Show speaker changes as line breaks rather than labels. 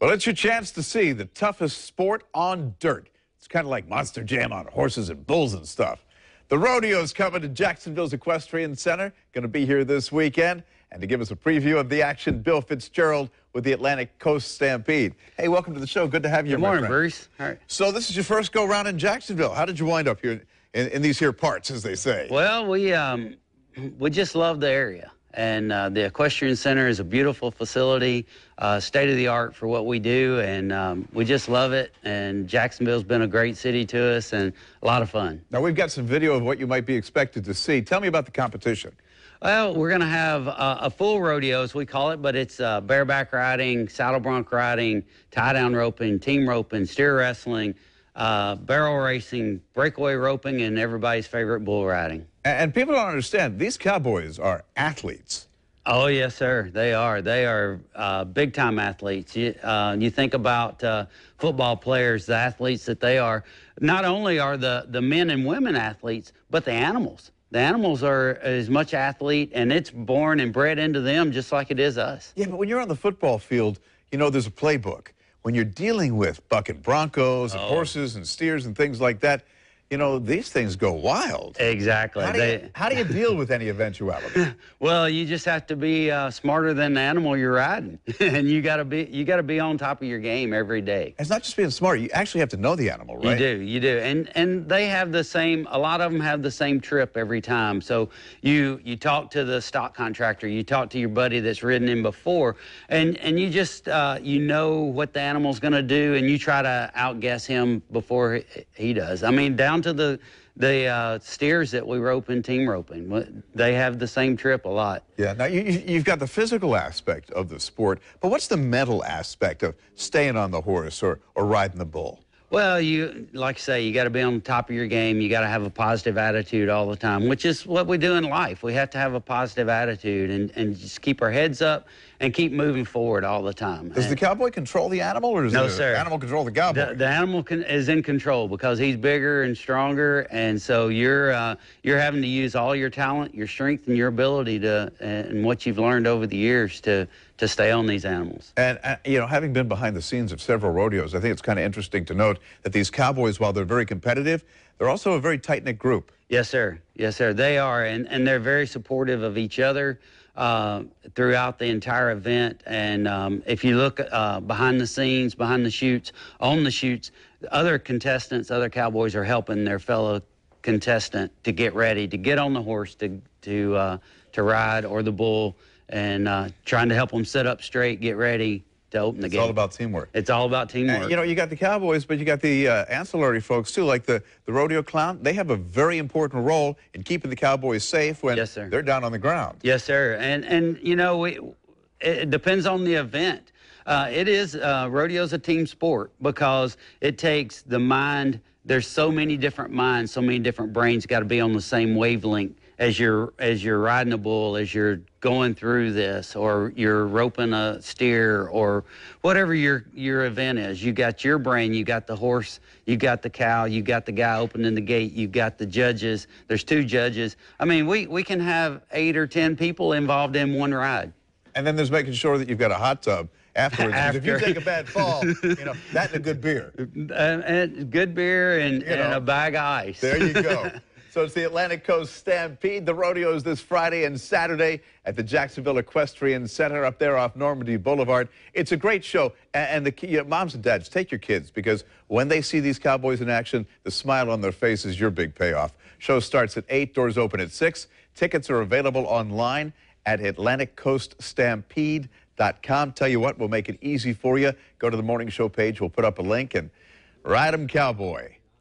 Well, it's your chance to see the toughest sport on dirt. It's kind of like Monster Jam on horses and bulls and stuff. The rodeo is coming to Jacksonville's Equestrian Center. Going to be here this weekend. And to give us a preview of the action, Bill Fitzgerald with the Atlantic Coast Stampede. Hey, welcome to the show. Good to have you.
Good morning, Bruce. All right.
So this is your first go-round in Jacksonville. How did you wind up here in these here parts, as they say?
Well, we just love the area. And the Equestrian Center is a beautiful facility, state-of-the-art for what we do, and we just love it. And Jacksonville's been a great city to us and a lot of fun.
Now, we've got some video of what you might be expected to see. Tell me about the competition.
Well, we're going to have a full rodeo, as we call it, but it's bareback riding, saddle bronc riding, tie-down roping, team roping, steer wrestling, barrel racing, breakaway roping, and everybody's favorite bull riding.
And people don't understand, these cowboys are athletes.
Oh, yes, sir. They are. They are big-time athletes. You think about football players, the athletes that they are. Not only are the men and women athletes, but the animals. The animals are as much athlete, and it's born and bred into them just like it is us.
Yeah, but when you're on the football field, you know there's a playbook. When you're dealing with bucking broncos and horses and steers and things like that, you know, these things go wild.
Exactly.
How do you deal with any eventuality?
Well, you just have to be smarter than the animal you're riding, and you got to be on top of your game every day.
It's not just being smart; you actually have to know the animal, right?
You do, and they have the same. A lot of them have the same trip every time. So you talk to the stock contractor, you talk to your buddy that's ridden him before, and you just you know what the animal's going to do, and you try to outguess him before he does. I mean, down to the steers that we rope in team roping. They have the same trip a lot.
Yeah, now you've got the physical aspect of the sport, but what's the mental aspect of staying on the horse or riding the bull?
Well, like I say, you got to be on the top of your game. You got to have a positive attitude all the time, which is what we do in life. We have to have a positive attitude and just keep our heads up and keep moving forward all the time.
Does the cowboy control the animal, or does the animal control the cowboy?
The animal is in control because he's bigger and stronger, and so you're having to use all your talent, your strength, and your ability and what you've learned over the years to stay on these animals.
And, you know, having been behind the scenes of several rodeos, I think it's kind of interesting to note that these cowboys, while they're very competitive, they're also a very tight-knit group.
Yes, sir. Yes, sir. They are, and they're very supportive of each other throughout the entire event. And if you look behind the scenes, behind the chutes, on the chutes, other contestants, other cowboys are helping their fellow contestant to get ready, to get on the horse, to ride, or the bull, and trying to help them sit up straight, get ready to open the gate.
It's all about teamwork.
It's all about teamwork.
And, you know, you got the cowboys, but you got the ancillary folks, too, like the rodeo clown. They have a very important role in keeping the cowboys safe when they're down on the ground.
Yes, sir. And you know, it depends on the event. Rodeo's a team sport because it takes the mind. There's so many different minds, so many different brains got to be on the same wavelength as you're riding a bull, as you're going through this, or you're roping a steer, or whatever your event is. You got your brain, you got the horse, you got the cow, you got the guy opening the gate, you got the judges. There's 2 judges. I mean, we can have 8 or 10 people involved in one ride.
And then there's making sure that you've got a hot tub afterwards. If you take a bad fall, you know, that and a good beer.
And good beer and a bag of ice.
There you go. So it's the Atlantic Coast Stampede. The rodeo is this Friday and Saturday at the Jacksonville Equestrian Center up there off Normandy Boulevard. It's a great show. And moms and dads, take your kids, because when they see these cowboys in action, the smile on their face is your big payoff. Show starts at 8, doors open at 6. Tickets are available online at AtlanticCoastStampede.com. Tell you what, we'll make it easy for you. Go to the morning show page. We'll put up a link and ride 'em, cowboy.